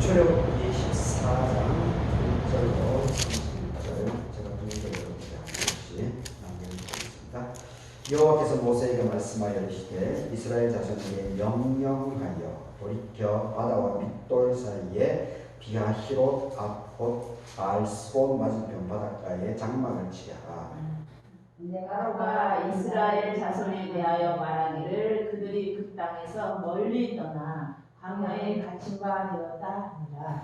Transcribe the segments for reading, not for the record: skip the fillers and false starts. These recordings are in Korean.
출애굽기 14장 1절로 31절 제가读여러분께 한 번씩 남겨드리겠습니다. 여호와께서 모세에게 말씀하여 이르시되 이스라엘 자손에게 명령하여 돌이켜 바다와 밑돌 사이에 비하히롯 앞곳 바알스본 맞은편 바닷가에 장막을 치라. 바로가 이스라엘 자손에 대하여 말하기를 그들이 그 땅에서 멀리 떠나 광야에 갇힌 바 되었다 하니라.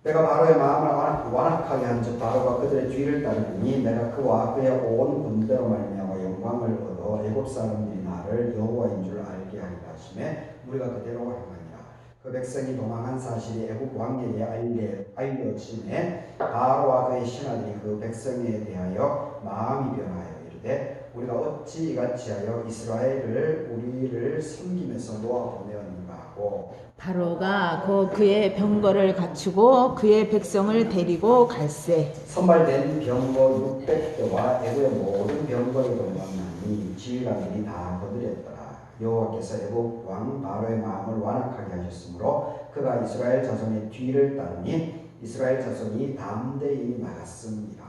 내가 바로의 마음을 완악하게 한즉 바로가 그들의 뒤를 따르니 내가 그와 그의 온 군대로 말미암아 영광을 얻어 애굽 사람들이 나를 여호와인 줄 알게 하리라 하시매 우리가 그대로 행하니라. 그 백성이 도망한 사실이 애굽 왕에게 알려짐에 바로와 그의 신하들이 그 백성에 대하여 마음이 변하여 이르되 우리가 어찌 이같이 하여 이스라엘을 우리를 섬기면서 놓아 보내었는가 하고 바로가 그의 병거를 갖추고 그의 백성을 데리고 갈새 선발된 병거 600대와 애굽의 모든 병거를 동반하니 지휘관들이 다 거느렸더라. 여호와께서 애굽 왕 바로의 마음을 완악하게 하셨으므로 그가 이스라엘 자손의 뒤를 따르니 이스라엘 자손이 담대히 나갔습니다.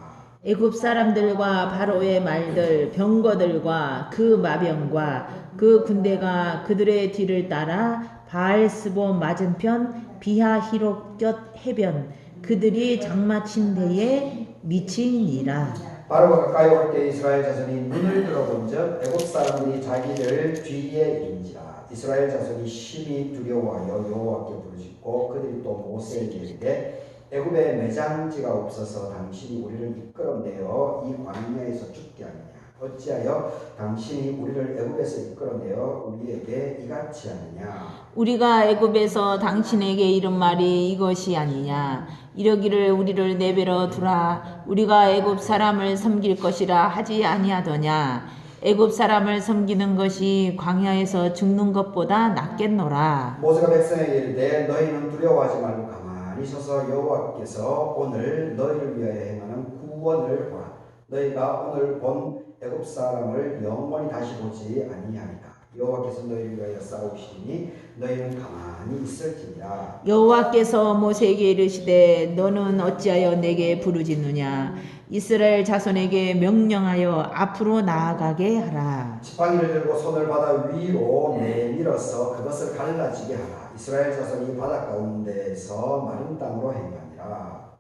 애굽 사람들과 바로의 말들 병거들과 그 마병과 그 군대가 그들의 뒤를 따라 바알스본 맞은편 비하히롯 곁 해변 그들이 장마친 데에 미치니라. 바로가 가까이 올 때 이스라엘 자손이 눈을 들어본즉 애굽 사람들이 자기들 뒤에 인지라. 이스라엘 자손이 심히 두려워하여 여호와께 부르짖고 그들이 또 모세에게 이르되 애굽에 매장지가 없어서 당신이 우리를 이끌어내어 이 광야에서 죽게 하느냐. 어찌하여 당신이 우리를 애굽에서 이끌어내어 우리에게 이같이 하느냐. 우리가 애굽에서 당신에게 이른 말이 이것이 아니냐. 이러기를 우리를 내버려 두라. 우리가 애굽 사람을 섬길 것이라 하지 아니하더냐. 애굽 사람을 섬기는 것이 광야에서 죽는 것보다 낫겠노라. 모세가 백성에게 이르되 너희는 두려워하지 말고 가만히 서서 여호와께서 오늘 너희를 위하여 행하는 구원을 보라. 너희가 오늘 본 애굽 사람을 영원히 다시 보지 아니하리라. 여호와께서 너희를 위하여 싸우시니 너희는 가만히 있을지니라. 여호와께서 모세에게 이르시되 너는 어찌하여 내게 부르짖느냐. 이스라엘 자손에게 명령하여 앞으로 나아가게 하라. 지팡이를 들고 손을 바다 위로 내밀어서 그것을 갈라지게 하라. 이스라엘 자손이 바다 가운데에서 마른 땅으로 행하니라.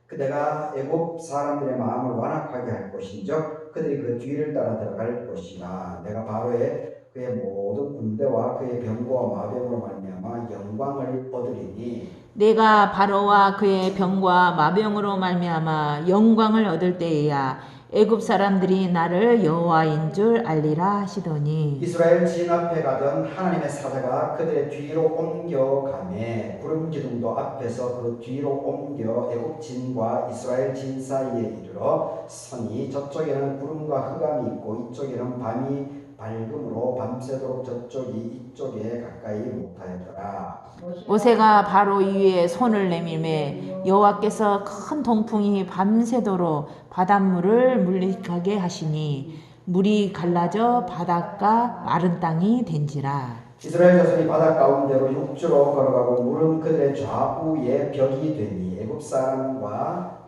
그대가 애굽 사람들의 마음을 완악하게 할 것인즉 그들이 그 뒤를 따라 들어갈 것이라. 내가 바로의 그의 모든 군대와 그의 병거와 마병으로 말미암아 영광을 얻으리니 내가 바로와 그의 병과 마병으로 말미암아 영광을 얻을 때에야 애굽 사람들이 나를 여호와인 줄 알리라 하시더니 이스라엘 진 앞에 가던 하나님의 사자가 그들의 뒤로 옮겨가매 구름 기둥도 앞에서 그 뒤로 옮겨 애굽 진과 이스라엘 진 사이에 이르러 서니 저쪽에는 구름과 흑암이 있고 이쪽에는 밤이 밝음으로 밤새도록 저쪽이 이쪽에 가까이 못하였더라. 모세가 바로 위에 손을 내밀매 여호와께서 큰 동풍이 밤새도록 바닷물을 물리하게 하시니 물이 갈라져 바닷가 마른 땅이 된지라. 이스라엘 자손이 바다 가운데로 육지로 걸어가고 물은 그들의 좌우에 벽이 되니 애굽 사람들과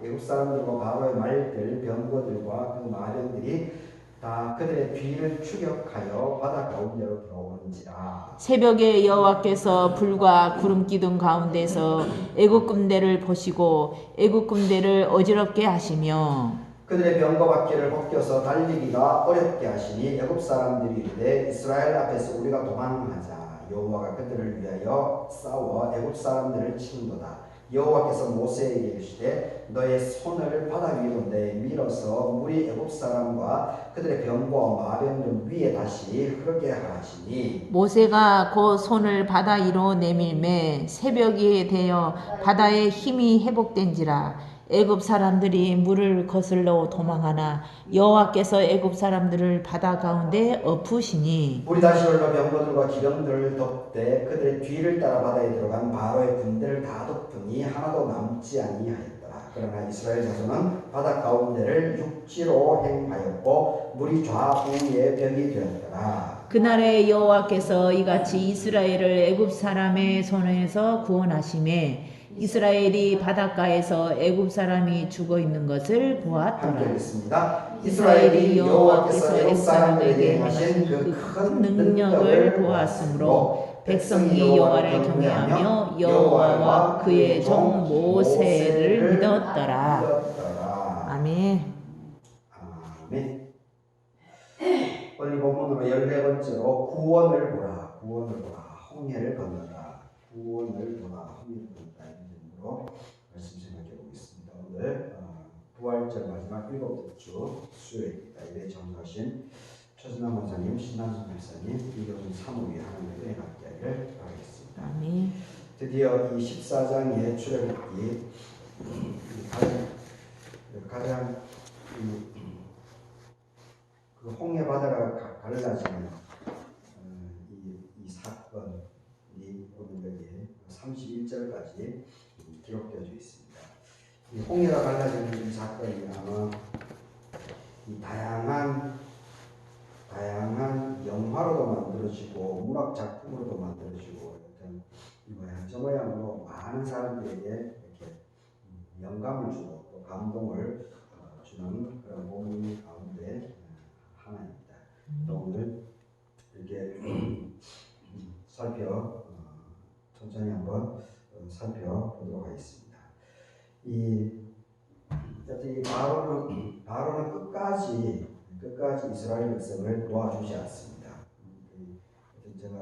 바로의 말들 병거들과 그 마병들이 다 그들의 뒤를 추격하여 바다 가운데로 들어오는지라. 새벽에 여호와께서 불과 구름 기둥 가운데서 애굽 군대를 보시고 애굽 군대를 어지럽게 하시며 그들의 병거 바퀴를 벗겨서 달리기가 어렵게 하시니 애굽 사람들이 이르되 이스라엘 앞에서 우리가 도망하자. 여호와가 그들을 위하여 싸워 애굽 사람들을 치는도다. 여호와께서 모세에게 이르시되 너의 손을 바다 위로 내밀어서 물이 애굽 사람과 그들의 병거와 마병들 위에 다시 흐르게 하시니 모세가 곧 손을 바다 위로 내밀매 새벽이 되어 바다의 힘이 회복된지라. 애굽 사람들이 물을 거슬러 도망하나 여호와께서 애굽 사람들을 바다 가운데 엎으시니 물이 다시 흘러 병거들과 기병들을 덮되 그들의 뒤를 따라 바다에 들어간 바로의 군대를 다 덮으니 하나도 남지 아니하였더라. 그러나 이스라엘 자손은 바다 가운데를 육지로 행하였고 물이 좌우에 벽이 되었더라. 그날에 여호와께서 이같이 이스라엘을 애굽 사람의 손에서 구원하시매 이스라엘이 바닷가에서 애굽 사람이 죽어 있는 것을 함께 보았더라. 읽겠습니다. 이스라엘이 여호와께서 애굽 사람들에게 행하신 그 큰 능력을 보았으므로 백성이 여호와를 경외하며 여호와와 그의 종 모세를 믿었더라. 아멘. 아멘. 오늘 본문으로 14번째로 구원을 보라. 구원을 보라. 홍해를 건너라. 구원을 보라. 홍해를 건너라. 이런 제목으로 말씀 생각해 보겠습니다. 오늘 부활절 마지막 7주 수요일입니다. 이에 정하신 최순남 원사님, 신남선 목사님, 이교준 사무위 하나님의 은혜를 바라겠습니다. 아멘. 드디어 이 14장의 출애굽기 가장 그 홍해 바다가 갈라지는 이 사건이 오늘 여기 31절까지 기록되어 있습니다. 이 홍해가 갈라지는 이 사건이 아마 이 다양한 영화로도 만들어지고 문학 작품으로도 만들어지고 어떤 저 모양으로 많은 사람들에게 이렇게 영감을 주고 또 감동을 주는 그런 본문 가운데 하나입니다. 오늘 이렇게 천천히 한번 살펴보도록 하겠습니다. 이 바로는 끝까지 이스라엘 백성을 도와주지 않습니다. 제가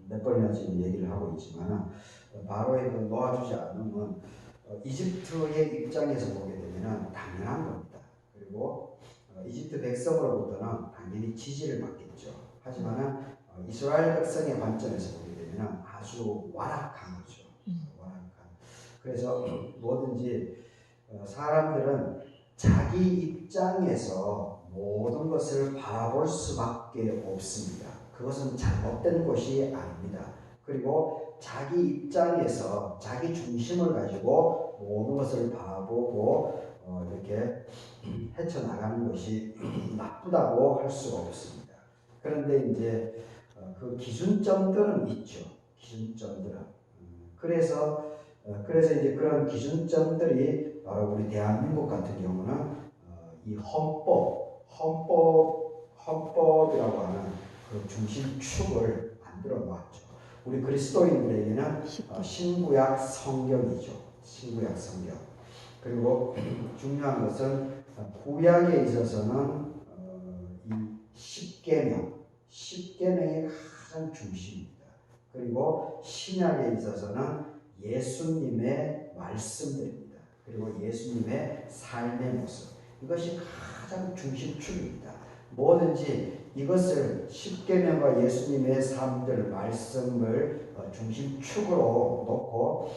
몇 번이나 지금 얘기를 하고 있지만 바로의 그 도와주지 않음은 이집트의 입장에서 보게 되면 당연한 겁니다. 그리고 이집트 백성으로부터는 당연히 지지를 받겠죠. 하지만 이스라엘 백성의 관점에서 보게 되면 아주 완악한 거죠. 완악한. 그래서 뭐든지 사람들은 자기 입장에서 모든 것을 바라볼 수밖에 없습니다. 그것은 잘못된 것이 아닙니다. 그리고 자기 입장에서 자기 중심을 가지고 모든 것을 바라보고 이렇게 헤쳐나가는 것이 나쁘다고 할 수가 없습니다. 그런데 이제 그 기준점들은 있죠. 기준점들은. 그래서 이제 그런 기준점들이 바로 우리 대한민국 같은 경우는 이 헌법이라고 하는 그 중심축을 만들어 놓았죠. 우리 그리스도인들에게는 신구약 성경이죠. 신구약 성경. 그리고 중요한 것은 구약에 있어서는 이 십계명이 가장 중심입니다. 그리고 신약에 있어서는 예수님의 말씀들입니다. 그리고 예수님의 삶의 모습. 이것이 가장 중심축입니다. 뭐든지 이것을 십계명과 예수님의 삶들, 말씀을 중심축으로 놓고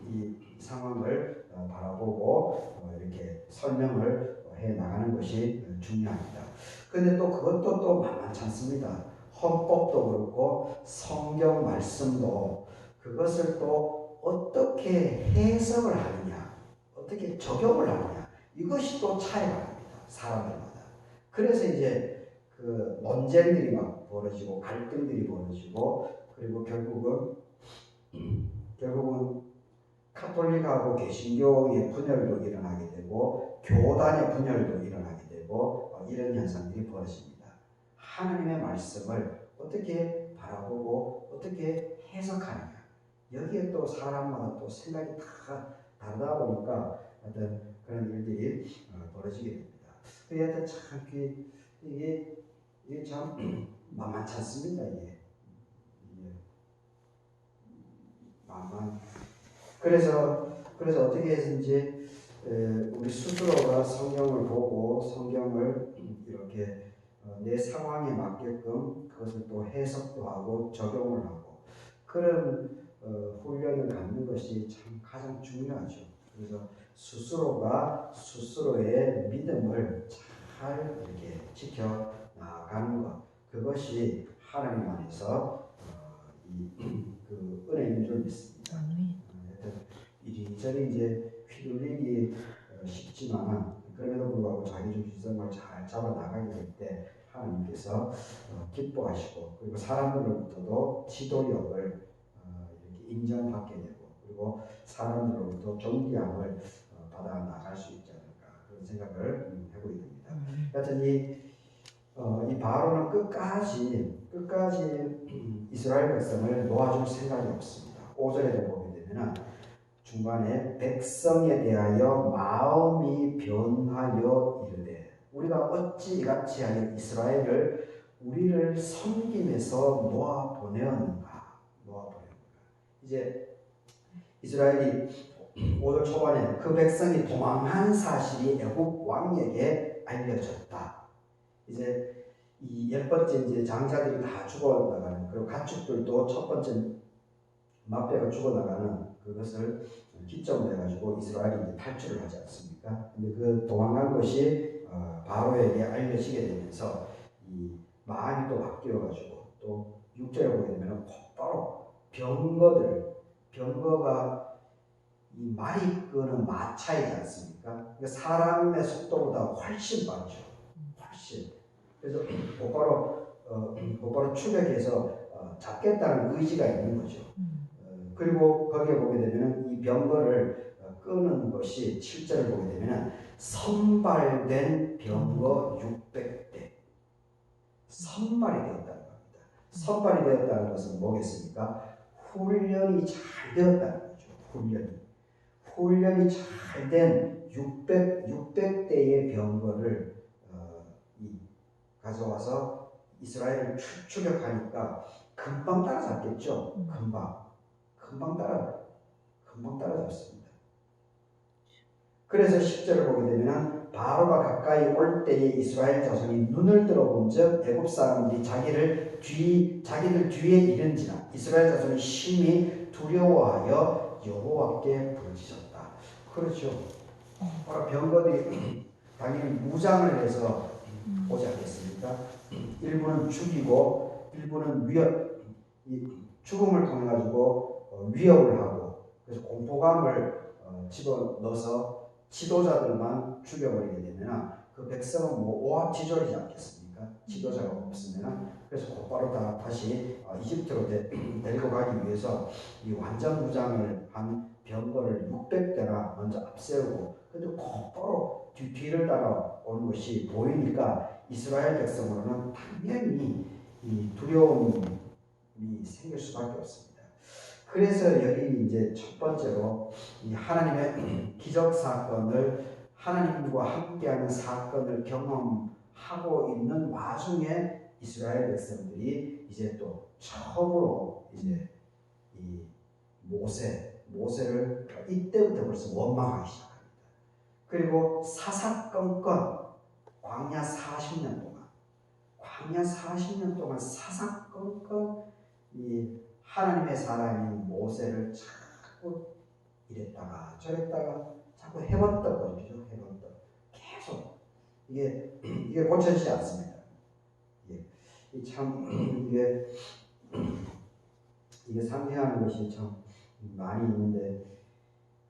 이 상황을 바라보고 이렇게 설명을 해 나가는 것이 중요합니다. 그런데 또 그것도 또 만만치 않습니다. 헌법도 그렇고 성경 말씀도 그것을 또 어떻게 해석을 하느냐, 어떻게 적용을 하느냐, 이것이 또 차이가 납니다. 사람들마다. 그래서 이제 그 논쟁들이 막 벌어지고 갈등들이 벌어지고 그리고 결국은 카톨릭하고 개신교의 분열도 일어나게 되고 교단의 분열도 일어나게 되고 이런 현상들이 벌어집니다. 하나님의 말씀을 어떻게 바라보고 어떻게 해석하느냐, 여기에 또 사람마다 또 생각이 다 다르다 보니까 어떤 그런 일들이 벌어지게 됩니다. 그래서 참 이게 참 만만치 않습니다. 이게 그래서 어떻게 해서든지 우리 스스로가 성경을 보고 성경을 이렇게 내 상황에 맞게끔 그것을 또 해석도 하고 적용을 하고 그런 훈련을 갖는 것이 참 가장 중요하죠. 그래서 스스로가 스스로의 믿음을 잘 이렇게 지켜 나가는 것, 그것이 하나님 안에서 그 은혜인 줄 믿습니다. 이리저리 이제 휘둘리기 쉽지만 그럼에도 불구하고 자기 중심성을 잘 잡아 나가게 될 때 하나님께서 기뻐하시고 그리고 사람들로부터도 지도력을 이렇게 인정받게 되고 그리고 가지고 사람들로부터 존귀함을 받아 나갈 수 있지 않을까 그런 생각을 해보게 됩니다. 하여튼 이 바로는 끝까지 이스라엘 백성을 놓아줄 생각이 없습니다. 5절에도 보게 되면은 중간에 백성에 대하여 마음이 변하여 이르되 우리가 어찌 이같이 하여 우리를 섬김에서 놓아 보내었는가. 이제 이스라엘이 5절 초반에 그 백성이 도망한 사실이 애굽 왕에게 알려졌다. 이제 이 10번째 이제 장자들이 다 죽어나가는, 그리고 가축들도 첫 번째 마패가 죽어나가는 그것을 기점으로 해가지고 이스라엘이 이제 탈출을 하지 않습니까? 근데 그 도망간 것이 바로에게 알려지게 되면서 이 마음이 또 바뀌어가지고 또 6절에 보게 되면 곧바로 병거가 이 말이 끄는 마차이지 않습니까? 그러니까 사람의 속도보다 훨씬 빠르죠. 훨씬. 그래서 곧바로 추격해서 잡겠다는 의지가 있는 거죠. 그리고 거기에 보게 되면 이 병거를 끄는 것이 7절을 보게 되면 선발된 병거 600대 선발이 되었다는 겁니다. 선발이 되었다는 것은 뭐겠습니까? 훈련이 잘 되었다는 거죠. 훈련이 잘 된 600대의 병거를 가져와서 이스라엘을 추격하니까 금방 따라잡겠죠. 금방 따라잡습니다. 그래서 10절을 보게 되면 바로가 가까이 올 때에 이스라엘 자손이 눈을 들어본즉 애굽 사람들이 자기들 뒤에 이른지라 이스라엘 자손이 심히 두려워하여 여호와께 부르짖었다. 그렇죠. 바로 병거들이 당연히 무장을 해서 오지 않겠습니까? 일부는 죽이고 일부는 죽음을 통해 가지고 위협을 하고 그래서 공포감을 집어넣어서 지도자들만 죽여버리게 되면 그 백성은 오합지졸이지 않겠습니까? 지도자가 없으면 그래서 곧바로 다시 이집트로 데리고 가기 위해서 이 완전 무장을 한 병거를 600대나 먼저 앞세우고 근데 곧바로 뒤를 따라오는 것이 보이니까 이스라엘 백성으로는 당연히 이 두려움이 생길 수밖에 없습니다. 그래서 여기 이제 첫 번째로 이 하나님의 기적 사건을 하나님과 함께하는 사건을 경험하고 있는 와중에 이스라엘 백성들이 이제 또 처음으로 이제 이 모세를 이때부터 벌써 원망하기 시작합니다. 그리고 사사건건 광야 40년 동안 사사건건 이 하나님의 사람인 모세를 자꾸 이랬다가 저랬다가 자꾸 해봤다거리죠. 계속 이게 고쳐지지 않습니다. 이게 상징하는 것이 참 많이 있는데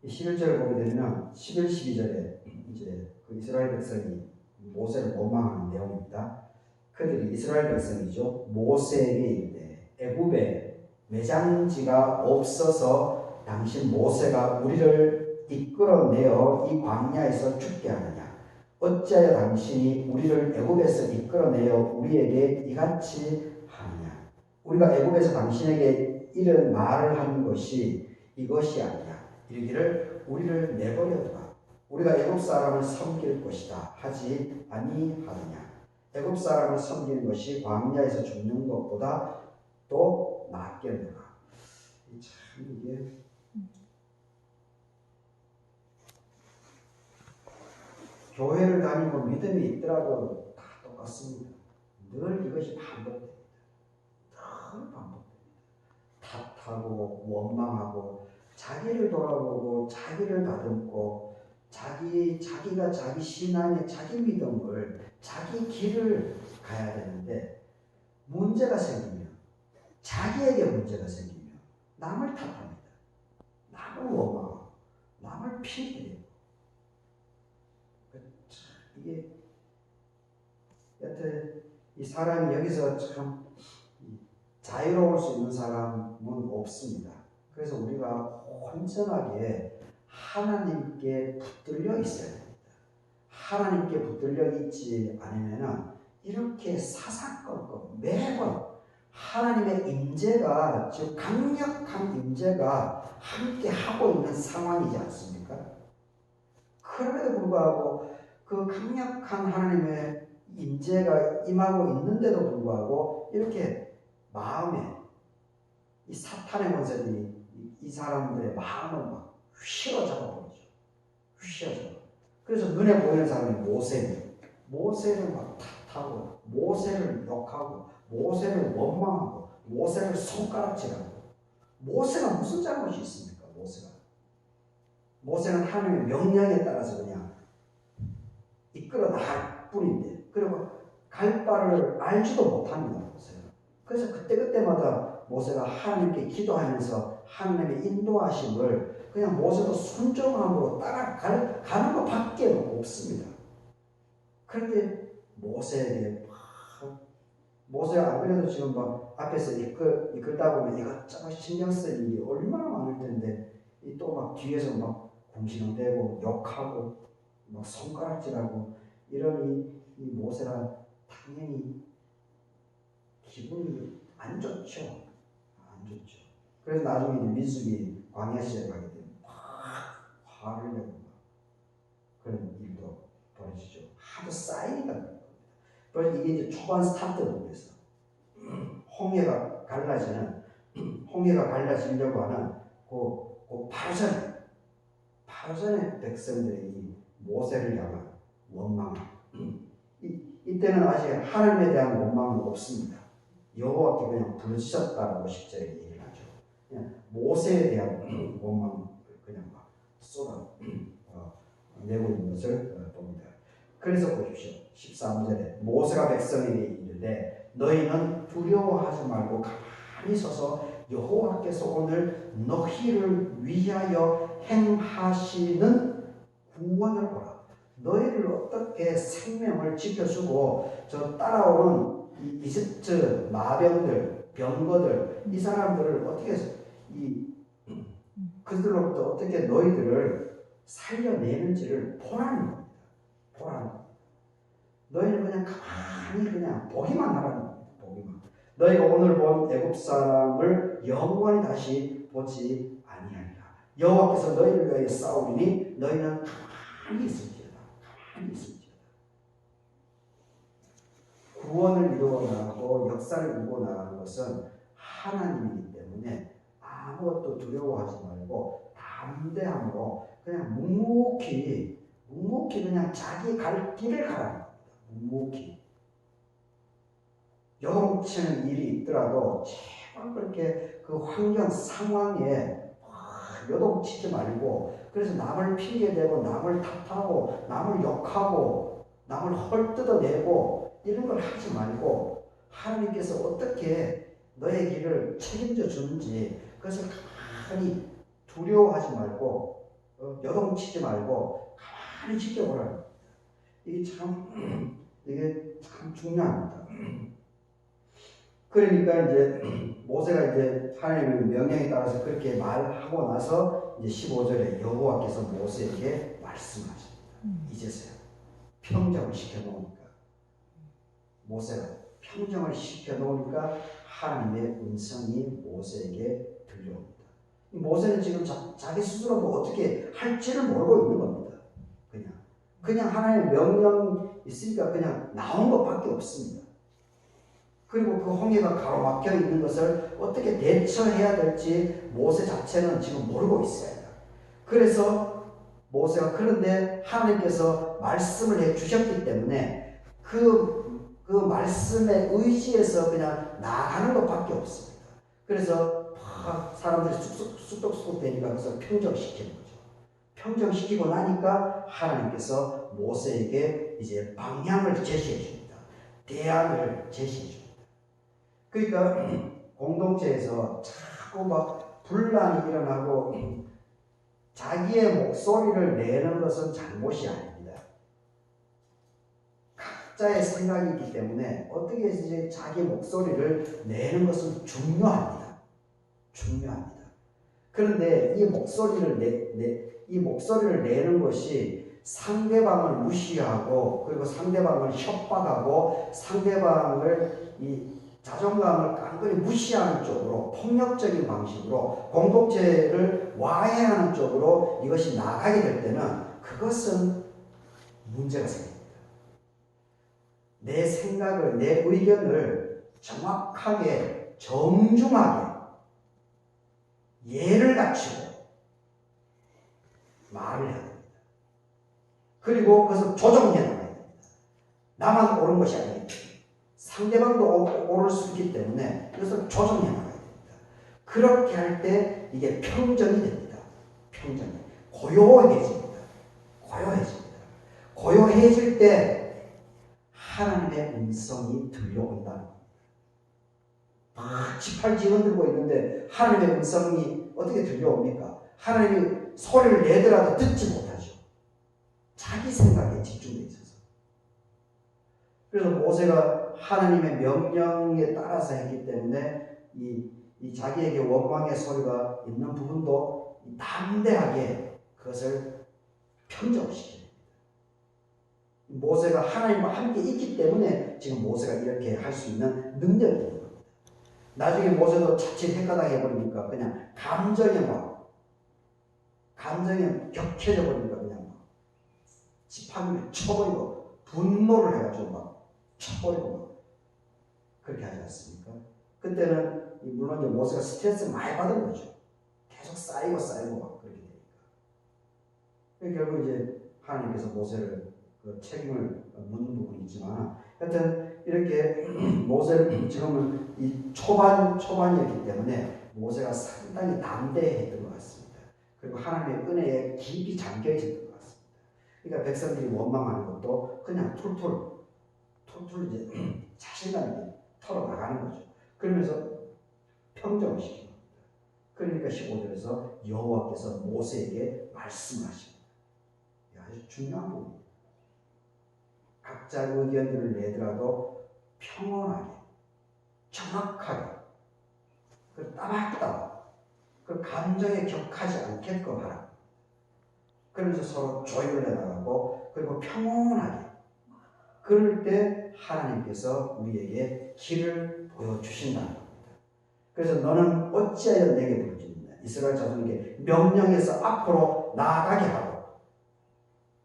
11절을 보게 되면 11, 12절에 이제 그 이스라엘 백성이 모세를 원망하는 내용입니다. 그들이 이스라엘 백성이죠. 모세에게 이르되 애굽에 매장지가 없어서 당신 모세가 우리를 이끌어내어 이 광야에서 죽게 하느냐? 어찌하여 당신이 우리를 애굽에서 이끌어내어 우리에게 이같이 하느냐? 우리가 애굽에서 당신에게 이런 말을 한 것이 이것이 아니냐? 이르기를 우리를 내버려두라. 우리가 애굽 사람을 섬길 것이다 하지 아니하느냐? 애굽 사람을 섬기는 것이 광야에서 죽는 것보다 또 낫겠느냐? 참 이게 교회를 다니고 믿음이 있더라도 다 똑같습니다. 늘 이것이 반복됩니다. 탓하고 원망하고 자기를 돌아보고 자기를 다듬고 자기가 자기 신앙의 자기 믿음을 자기 길을 가야 되는데 문제가 생기면 자기에게 문제가 생기면 남을 탓합니다. 남을 원망하고 남을 핑계대고 이게 여튼 이 사람이 여기서 참 자유로울 수 있는 사람은 없습니다. 그래서 우리가 온전하게 하나님께 붙들려 있어야 됩니다. 하나님께 붙들려 있지 않으면 이렇게 사사건건 매번 하나님의 임재가, 즉 강력한 임재가 함께 하고 있는 상황이지 않습니까? 그럼에도 불구하고 그 강력한 하나님의 임재가 임하고 있는데도 불구하고 이렇게 마음에 이 사탄의 권세들이 이 사람들의 마음을 막 휘어잡아 버리죠. 휘어잡아. 그래서 눈에 보이는 사람이 모세를 막 탓하고, 모세를 욕하고, 모세를 원망하고, 모세를 손가락질하고. 모세가 무슨 잘못이 있습니까? 모세는 하나님의 명령에 따라서 그냥 이끌어 나갈 뿐인데, 그리고 갈 바를 알지도 못합니다. 모세는. 그래서 그때마다 모세가 하나님께 기도하면서 하나님의 인도하심을 그냥 모세도 순종함으로 따라가는 것밖에 없습니다. 그런데 모세가 안 그래도 지금 막 앞에서 이끌다 보면 이것저것 신경 쓸 일이 얼마나 많을 텐데 또 막 뒤에서 막 궁시렁대고 욕하고 막 손가락질하고 이러니 이 모세가 당연히 기분이 안 좋죠. 안 좋죠. 그래서 나중에 민수기 광야 시대에 가게 되면 막 화를 내고 막 그런 일도 벌어지죠. 하도 쌓이니까 그런 겁니다. 그래서 이게 이제 초반 스타트 부분에서 홍해가 갈라지려고 하는 바로 전에 백성들의 이 모세를 향한 원망. 이때는 아직 하나님에 대한 원망은 없습니다. 여호와께 그냥 부르셨다라고 10절에 얘기를 하죠. 그냥 모세에 대한 원망을 그냥 막 쏟아내고 있는 것을 봅니다. 그래서 보십시오. 13절에 모세가 백성에게 이르되 너희는 두려워하지 말고 가만히 서서 여호와께서 오늘 너희를 위하여 행하시는 구원을 보라. 너희를 어떻게 생명을 지켜주고 저 따라오는 이 이집트 마병들, 병거들, 이 사람들을 어떻게 그들로부터 어떻게 너희들을 살려내는지를 보라는 겁니다. 너희는 그냥 가만히 그냥 보기만 하라는 겁니다. 보기만. 너희가 오늘 본 애굽 사람을 영원히 다시 보지 아니하리라. 여호와께서 너희를 위하여 싸우리니 너희는 가만히 있을지어다. 구원을 이루어 나가고 역사를 이루어 나가는 것은 하나님이기 때문에 아무것도 두려워하지 말고 담대함으로 그냥 묵묵히 그냥 자기 갈 길을 가라는 겁니다. 묵묵히. 요동치는 일이 있더라도 제발 그렇게 그 환경 상황에 요동치지 말고, 그래서 남을 핑계대고 남을 탓하고 남을 욕하고 남을 헐뜯어내고 이런 걸 하지 말고 하나님께서 어떻게 너의 길을 책임져 주는지 그것을 가만히 두려워하지 말고 요동치지 말고 가만히 지켜보라는 겁니다. 이게 참 중요합니다. 그러니까 이제 모세가 이제 하나님의 명령에 따라서 그렇게 말하고 나서 이제 15절에 여호와께서 모세에게 말씀하십니다. 이제서야 평정을 시켜놓으니까, 모세가 평정을 시켜놓으니까 하나님의 음성이 모세에게 들려옵니다. 모세는 지금 자기 스스로도 어떻게 할지를 모르고 있는 겁니다. 그냥 하나님의 명령이 있으니까 그냥 나온 것밖에 없습니다. 그리고 그 홍해가 가로막혀 있는 것을 어떻게 대처해야 될지 모세 자체는 지금 모르고 있어요. 그래서 모세가, 그런데 하나님께서 말씀을 해 주셨기 때문에 그 말씀에 의지해서 그냥 나가는 것밖에 없습니다. 그래서 사람들이 쑥덕쑥덕 되니까 그것을 평정시키는 거죠. 평정시키고 나니까 하나님께서 모세에게 이제 방향을 제시해 줍니다. 대안을 제시해 줍니다. 그러니까 공동체에서 자꾸 막 분란이 일어나고 자기의 목소리를 내는 것은 잘못이 아닙니다. 각자의 생각이 있기 때문에 어떻게 이제 자기 목소리를 내는 것은 중요합니다. 그런데 이 목소리를 내는 것이 상대방을 무시하고 그리고 상대방을 협박하고 상대방을 이 자존감을 깡그리 무시하는 쪽으로 폭력적인 방식으로 공동체를 와해하는 쪽으로 이것이 나가게 될 때는 그것은 문제가 생깁니다. 내 생각을, 내 의견을 정확하게 정중하게 예를 갖추고 말을 해야 됩니다. 그리고 그것을 조정해 나가야 됩니다. 나만 옳은 것이 아닙니다. 상대방도 옳을 수 있기 때문에 그것을 조정해 나가야 됩니다. 그렇게 할 때 이게 평정이 됩니다. 평정이. 고요해집니다. 고요해집니다. 고요해질 때 하나님의 음성이 들려온다는 겁니다. 막 지팔지 흔들고 있는데 하나님의 음성이 어떻게 들려옵니까? 하나님이 소리를 내더라도 듣지 못하죠. 자기 생각에 집중되어 있어서. 그래서 모세가 하나님의 명령에 따라서 했기 때문에 이 자기에게 원망의 소리가 있는 부분도 담대하게 그것을 평정시킵니다. 모세가 하나님과 함께 있기 때문에 지금 모세가 이렇게 할 수 있는 능력이 있는 겁니다. 나중에 모세도 자칫 헷가닥 해버리니까 그냥 감정에 격해져 버리니까 그냥 막 지팡이를 쳐버리고 분노를 해가지고 막 쳐버리고 막 그렇게 하지 않습니까? 그때는 물론 이제 모세가 스트레스를 많이 받은 거죠. 계속 쌓이고 막 그렇게 되니까. 결국 이제 하나님께서 모세를 그 책임을 묻는 부분이 있지만 하여튼 이렇게 모세를 지금은 이 초반이었기 때문에 모세가 상당히 담대했던 것 같습니다. 그리고 하나님의 은혜에 깊이 잠겨 있었던 것 같습니다. 그러니까 백성들이 원망하는 것도 그냥 툴툴 이제 자신감 있게 털어 나가는 거죠. 그러면서 평정을 시킵니다. 그러니까 15절에서 여호와께서 모세에게 말씀을 하십니다. 아주 중요한 부분입니다. 각자 의견들을 내더라도 평온하게, 정확하게, 따박따박, 감정에 격하지 않게끔 하라. 그러면서 서로 조율을 해나가고, 그리고 평온하게. 그럴 때 하나님께서 우리에게 길을 보여주신다는 겁니다. 그래서 너는 어찌하여 내게 부르짖느냐. 이스라엘 자손에게 명령해서 앞으로 나아가게 하고,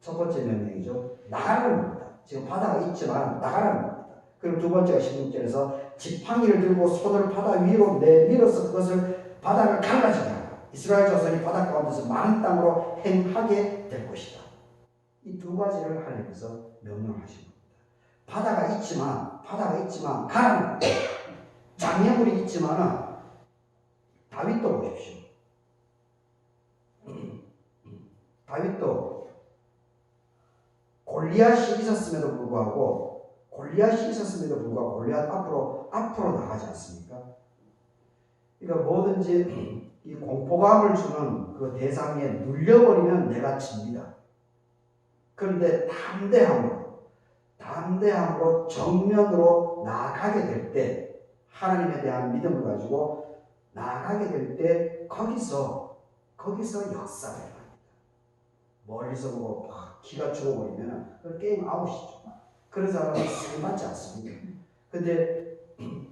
첫 번째 명령이죠. 나가라는 겁니다. 지금 바다가 있지만 나가라는 겁니다. 그리고 두 번째가 16절에서 지팡이를 들고 손을 바다 위로 내밀어서 그것을 바다를 갈라지게 하라. 이스라엘 자손이 바다 가운데서 많은 땅으로 행하게 될 것이다. 이 두 가지를 하나님께서 명령하신 겁니다. 바다가 있지만 가라는 겁니다. 장애물이 있지만 다윗도 보십시오. 다윗도 골리앗이 있었음에도 불구하고 골리앗 앞으로 나가지 않습니까? 그러니까 뭐든지 이 공포감을 주는 그 대상에 눌려버리면 내가 집니다. 그런데 담대함으로 정면으로 나아가게 될 때, 하나님에 대한 믿음을 가지고 나아가게 될 때 거기서 역사가 일어납니다. 멀리서 보고 기가 죽어버리면 그 게임 아웃이죠. 그런 사람은 쓰임받지 않습니다. 근데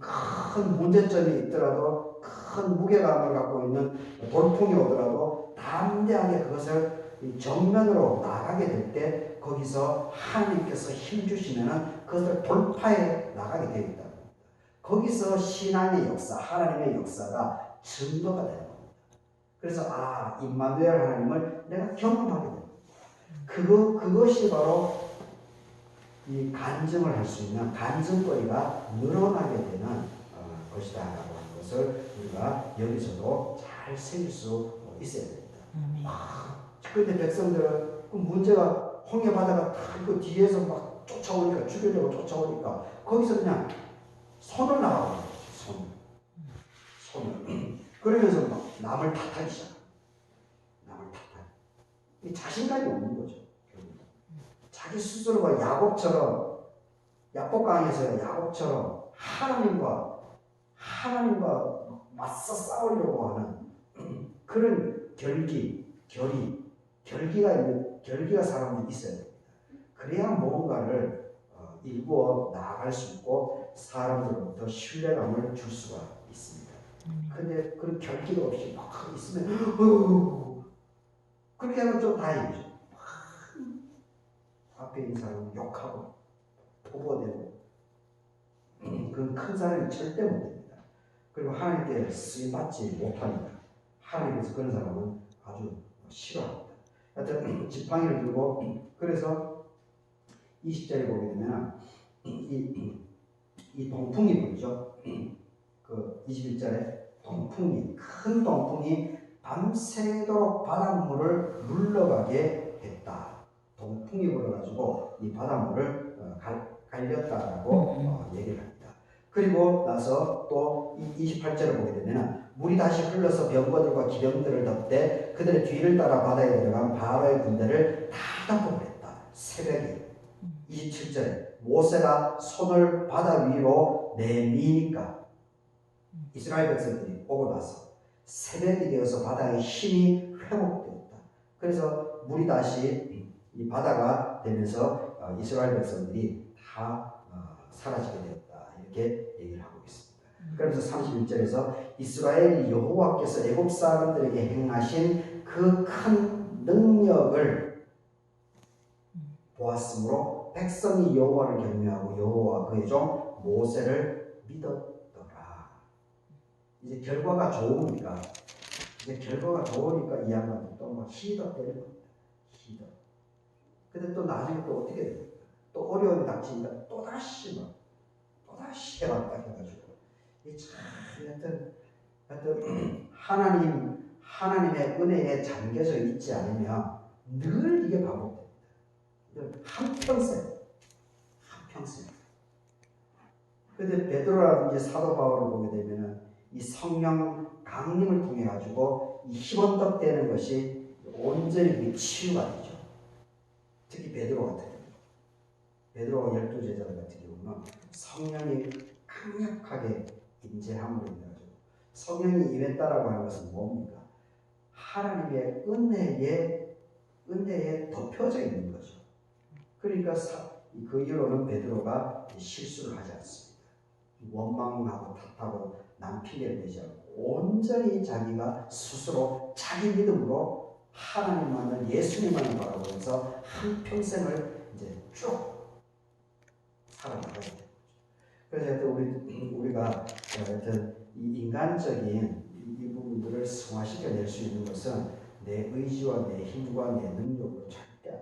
큰 문제점이 있더라도, 큰 무게감을 갖고 있는 돌풍이 오더라도 담대하게 그것을 정면으로 나가게 될 때 거기서 하나님께서 힘주시면 그것을 돌파해 나가게 되겠다. 거기서 신앙의 역사, 하나님의 역사가 증거가 되는 겁니다. 그래서 임마누엘 하나님을 내가 경험하게 됩니다. 그것이 바로 이 간증을 할 수 있는 간증거리가 늘어나게 되는 것이다라고 하는 것을 우리가 여기서도 잘 새길 수 있어야 됩니다. 그런데 백성들은 그 문제가 홍해 바다가 그 뒤에서 막 쫓아오니까, 죽이려고 쫓아오니까 거기서 그냥 손을 나가고 손을 그러면서 막 남을 탓하기 시작합니다. 이 자신감이 없는 거죠. 자기 스스로가 야곱처럼 하나님과 맞서 싸우려고 하는 그런 결기가 사람들이 있어야 됩니다. 그래야 뭔가를 일구어 나아갈 수 있고 사람들로부터 신뢰감을 줄 수가 있습니다. 근데 그런 결기가 없이 막 있으면 그렇게 하면 좀 다행이죠. 앞에 있는 사람은 욕하고 포보되고 그런 큰 사람이 절대 못 됩니다. 그리고 하나님께 쓰임받지 못하니까 하나님께서 그런 사람은 아주 싫어합니다. 하여튼 지팡이를 들고 그래서 20절에 보게 되면 이 동풍이 불죠. 그 21절에 큰 동풍이 밤새도록 바닷물을 물러가게 했다. 동풍이 불어가지고 이 바닷물을 갈렸다라고 얘기를 합니다. 그리고 나서 또 28절을 보게 되면 물이 다시 흘러서 병거들과 기병들을 덮되 그들의 뒤를 따라 바다에 들어간 바로의 군대를 다 덮어버렸다. 새벽에 27절에 모세가 손을 바다 위로 내미니까 이스라엘 백성들이 오고 나서 새벽이 되어서 바다의 힘이 회복되었다. 그래서 물이 다시 이 바다가 되면서 이스라엘 백성들이 다 사라지게 되었다. 이렇게 얘기를 하고 있습니다. 그래서 31절에서 이스라엘이 여호와께서 애굽 사람들에게 행하신 그 큰 능력을 보았으므로 백성이 여호와를 경외하고 여호와 그의 종 모세를 믿었더라. 이제 결과가 좋으니까 이 양반이 또 막 희덕대는 겁니다. 희덕. 근데 또 나중에 또 어떻게 됩니까? 또 어려움이 닥치니까 또다시 해봤다 해가지고 하여튼 하나님의 은혜에 잠겨져 있지 않으면 늘 이게 반복됩니다. 한평생. 근데 베드로라든지 사도 바울을 보게 되면은 이 성령 강림을 통해 가지고 이 희번덕 되는 것이 온전히 치유가 되죠. 특히 베드로 같은 경우, 베드로와 12제자 같은 경우는 성령이 강력하게 임재함으로 인해 가지고 성령이 임했다라고 하는 것은 뭡니까? 하나님의 은혜에 덮여져 있는 거죠. 그러니까 그 이후로는 베드로가 실수를 하지 않습니다. 원망하고 탓하고 남 핑계를 대지 않고 온전히 자기가 스스로 자기 믿음으로 하나님만을 예수님만을 바라보면서 한평생을 이제 쭉 살아나가야 돼요. 그래서 우리가 이 인간적인 이 부분들을 승화시켜낼 수 있는 것은 내 의지와 내 힘과 내 능력으로 절대 안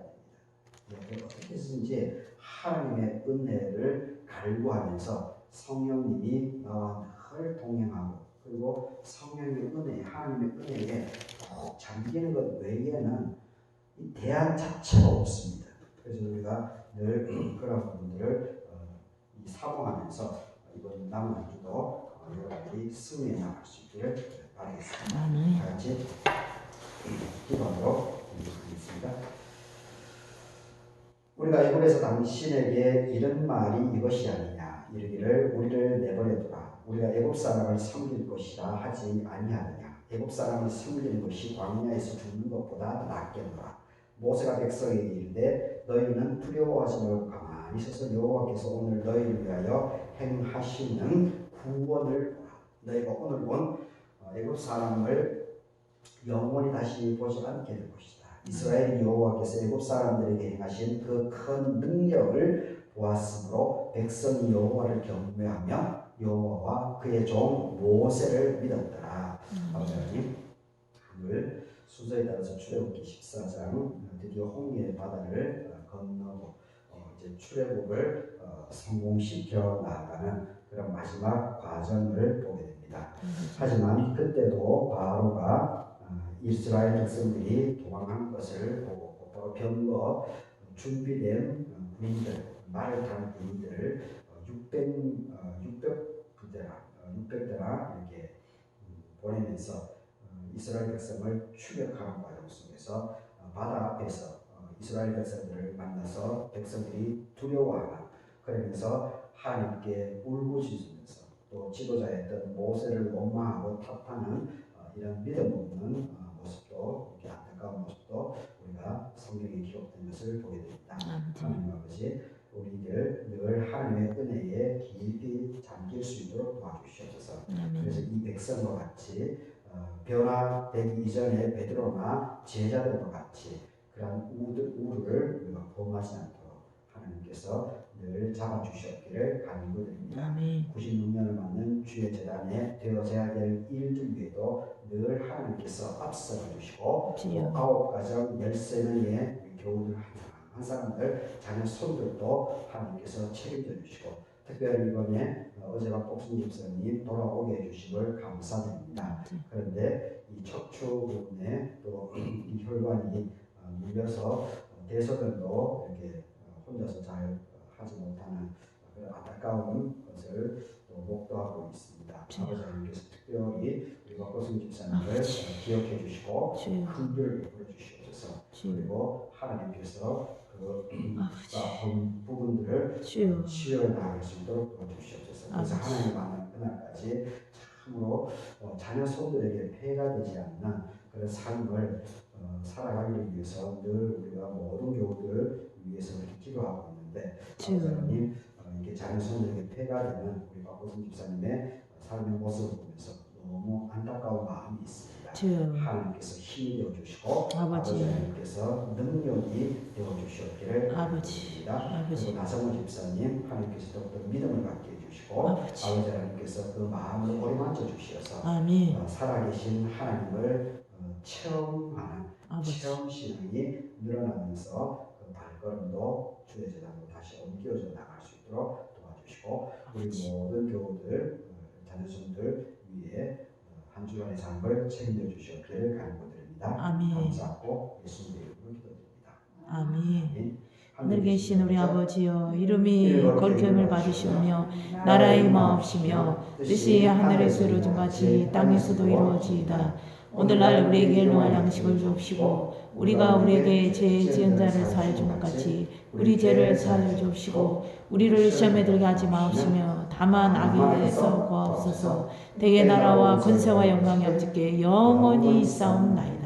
됩니다. 어떻게든지 하나님의 은혜를 갈구하면서 성령님이 나와 늘 동행하고 그리고 성령의 은혜, 하나님의 은혜에 꼭 잠기는 것 외에는 이 대안 자체가 없습니다. 그래서 우리가 늘 그런 부분들을 사모하면서 이번 남은 한 주도 여러분들이 승리해 나갈 수 있기를 바라겠습니다. 다 같이 기도하도록 하겠습니다. 우리가 애굽에서 당신에게 이런 말이 이것이 아니냐 이르기를 우리를 내버려두라 우리가 애굽 사람을 섬길 것이라 하지 아니하느냐 애굽 사람을 섬기는 것이 광야에서 죽는 것보다 낫겠노라 모세가 백성에게 이르되 너희는 두려워하지 말고 가만히 있어서 여호와께서 오늘 너희를 위하여 행하시는 구원을 보라 너희가 오늘 본 애굽 사람을 영원히 다시 보지 않게 될 것이다. 이스라엘이 여호와께서 애굽 사람들에게 행하신 그 큰 능력을 보았으므로 백성이 여호와를 경외하며 여호와와 그의 종 모세를 믿었더라. 아버지 하나님, 오늘 순서에 따라서 출애굽기 14장 드디어 홍해의 바다를 건너고 이제 출애굽을 성공시켜 나아가는 그런 마지막 과정을 보게 됩니다. 하지만 그때도 바로가 이스라엘 백성들이 도망한 것을 보고 곧바로 병거 준비된 군인들, 말을 타는 군인들을 600대나 이렇게 보내면서 이스라엘 백성을 추격하는 과정 속에서 바다 앞에서 이스라엘 백성들을 만나서 백성들이 두려워하는 그러면서 하나님께 울부짖으면서 또 지도자였던 모세를 원망하고 탓하는 이런 믿음 없는 것을 보게 됩니다. 아버지. 하나님 아버지, 우리들 늘 하나님의 은혜에 깊이 잠길 수 있도록 도와주시옵소서. 그래서 이 백성과 같이 변화되기 이전에 베드로나 제자들과 같이 그러한 우르를 우리가 범하지 않도록 하나님께서 늘 잡아주시옵기를 간구드립니다. 96년을 맞는 주의 재단에 되어져야 될 일들 위에도 늘 하나님께서 앞서가 주시고 또 9가정 13명의 교우들 한 사람들 자녀 손들도 하나님께서 책임져 주시고 특별히 이번에 어제가 복순 집사님 돌아오게 해주심을 감사드립니다. 그런데 이 척추 부분에 또 이 혈관이 눌려서 대소변도 이렇게 혼자서 잘 하지 못하는 그런 안타까운 것을 또 목도하고 있습니다. 아버지 하나님께서 특별히 우리 박보순 집사님을 기억해 주시고 긍휼을 베풀어 주시옵소서. 그리고 하나님께서 그 아픈 부분들을 치유해 나갈 수 있도록 도와주시옵소서. 그래서 하나님 만난 그날까지 참으로 자녀 손들에게 폐가 되지 않는 그런 삶을 살아가기 위해서 늘 우리가 모든 교우들을 위해서 이렇게 기도하고 있는데 하나님 이게 자녀 손들에게 폐가 되는 우리 박보순 집사님의 삶의 모습을 보면서 너무 안타까운 마음이 있습니다. 하나님께서 힘이 되어주시고 아버지 하나님께서 능력이 되어주시옵기를 바랍니다. 그리고 나성호 집사님 하나님께서 더욱더 믿음을 갖게 해주시고 아버지 하나님께서 그 마음을 어루만져 주시어서 살아계신 하나님을 체험하는 체험 신앙이 늘어나면서 그 발걸음도 주의 재단으로 다시 옮겨져 나갈 수 있도록 도와주시고 우리 모든 교우들 자녀손들 위에 한 주간의 삶을 책임져 주시옵기를 간구드립니다. 감사하고 예수님의 이름으로 기도드립니다. 아멘. 하늘 계신 우리 아버지여, 이름이 거룩함을 받으시오며 나라의 임하옵시며 뜻이 하늘에서 이루어진 같이 땅에서도 이루어지이다. 오늘날 우리에게 일용할 양식을 주옵시고 우리가 우리에게 죄 지은 자를 사하여 준 것 같이 우리 죄를 사하여 주옵시고 우리를 시험에 들게 하지 마옵시며 다만 악에서 구하옵소서. 대개 나라와 권세와 영광이 아버지께 영원히 있사옵나이다.